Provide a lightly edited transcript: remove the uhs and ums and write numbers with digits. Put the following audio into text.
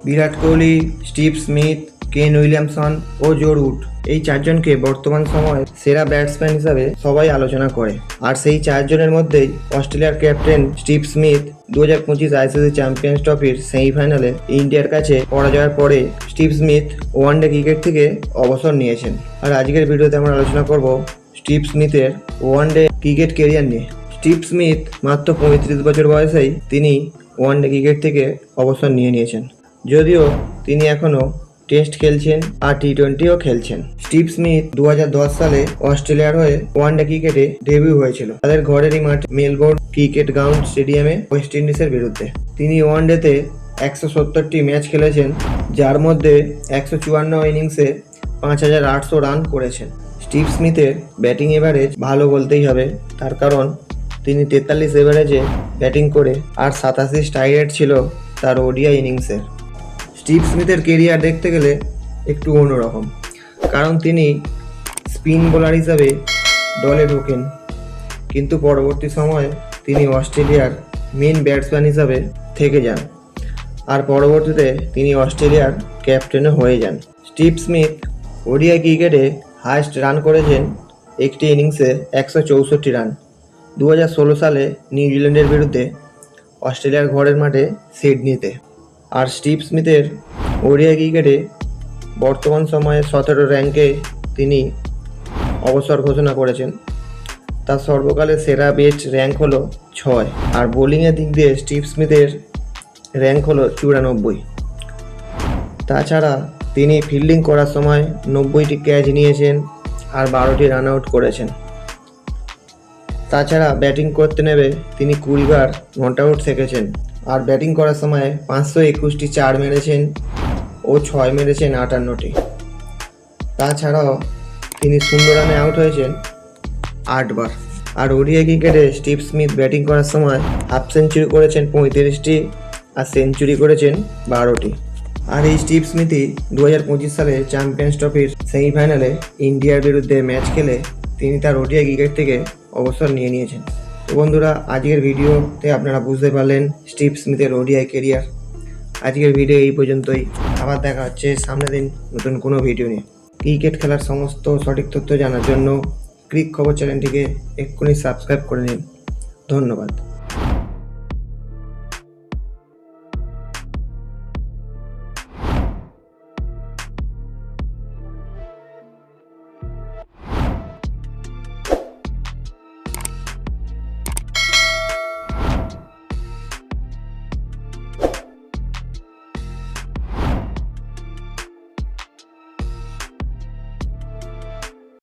বিরাট Kohli, Steve Smith, Kane Williamson ও Joe Root এই চারজনকে বর্তমান সময়ে সেরা ব্যাটসম্যান হিসাবে সবাই আলোচনা করে। আর সেই চারজনের মধ্যেই অস্ট্রেলিয়ার captain Steve Smith 2025 ICC champions ট্রফির সেমিফাইনালে ইন্ডিয়ার কাছে পরাজয়ের পরে স্টিভ স্মিথ ওয়ানডে ক্রিকেট থেকে অবসর নিয়েছেন। আর আজকের ভিডিওতে আমরা আলোচনা করব স্টিভ স্মিথের ওয়ানডে ক্রিকেট কেরিয়ার নিয়ে। স্টিভ স্মিথ মাত্র 35 বছর বয়সেই তিনি ওয়ানডে ক্রিকেট থেকে অবসর নিয়েছেন, যদিও তিনি এখনও টেস্ট খেলছেন আর টি20ও খেলছেন। স্টিভ স্মিথ 2010 সালে অস্ট্রেলিয়ার হয়ে ওয়ানডে ক্রিকেটে ডেবিউ হয়েছিল তাদের ঘরেরই মাঠ মেলবোর্ন ক্রিকেট গ্রাউন্ড স্টেডিয়ামে ওয়েস্ট ইন্ডিজের বিরুদ্ধে। তিনি ওয়ানডেতে 170টি ম্যাচ খেলেছেন, যার মধ্যে 154 ইনিংসে 5800 রান করেছেন। স্টিভ স্মিথের ব্যাটিং এভারেজ ভালো বলতেই হবে, তার কারণ তিনি 43 এভারেজে ব্যাটিং করে আর 87 স্ট্রাইক রেট ছিল তার ওডিআই ইনিংসের। স্টিভ স্মিথের কেরিয়ার দেখতে গেলে একটু অন্যরকম, কারণ তিনি স্পিন বোলার হিসাবে দলে ঢোকেন, কিন্তু পরবর্তী সময়ে তিনি অস্ট্রেলিয়ার মেন ব্যাটসম্যান হিসাবে থেকে যান আর পরবর্তীতে তিনি অস্ট্রেলিয়ার ক্যাপ্টেনও হয়ে যান। স্টিভ স্মিথ ওডিআই ক্রিকেটে হাইয়েস্ট রান করেছেন একটি ইনিংসে 164 রান 2016 সালে নিউজিল্যান্ডের বিরুদ্ধে অস্ট্রেলিয়ার ঘরের মাঠে সিডনিতে। আর স্টিভ স্মিথের ওডিআই ক্রিকেটে বর্তমান সময়ে 17 র্যাঙ্কে তিনি অবসর ঘোষণা করেছেন। তার সর্বকালের সেরা বেস্ট র্যাঙ্ক হলো 6, আর বোলিংয়ের দিক দিয়ে স্টিভ স্মিথের র্যাঙ্ক হলো 94। তাছাড়া তিনি ফিল্ডিং করার সময় 90টি ক্যাচ নিয়েছেন আর 12টি রান আউট করেছেন। তাছাড়া ব্যাটিং করতে নেমে তিনি 20 বার নট আউট থেকেছেন আর ব্যাটিং করার সময় 521টি 4 মেরেছেন ও 6 মেরেছেন 58টি। তাছাড়াও তিনি 0 রানে আউট হয়েছেন 8 বার। আর ওডিআই ক্রিকেটে স্টিভ স্মিথ ব্যাটিং করার সময় হাফ সেঞ্চুরি করেছেন 35টি আর সেঞ্চুরি করেছেন 12টি। আর এই স্টিভ স্মিথই 2025 সালে চ্যাম্পিয়ন্স ট্রফির সেমিফাইনালে ইন্ডিয়ার বিরুদ্ধে ম্যাচ খেলে তিনি তার ওডিআই ক্রিকেট থেকে অবসর নিয়েছেন। তো বন্ধুরা, আজকের ভিডিওতে আপনারা বুঝতে পারলেন স্টিভ স্মিথের ওডিআই কেরিয়ার। আজকের ভিডিও এই পর্যন্তই, আবার দেখা হচ্ছে সামনের দিন নতুন কোনো ভিডিও নিয়ে। ক্রিকেট খেলার সমস্ত সঠিক তথ্য জানার জন্য ক্রিক খবর চ্যানেলটিকে এক্ষুনি সাবস্ক্রাইব করে নিন। ধন্যবাদ।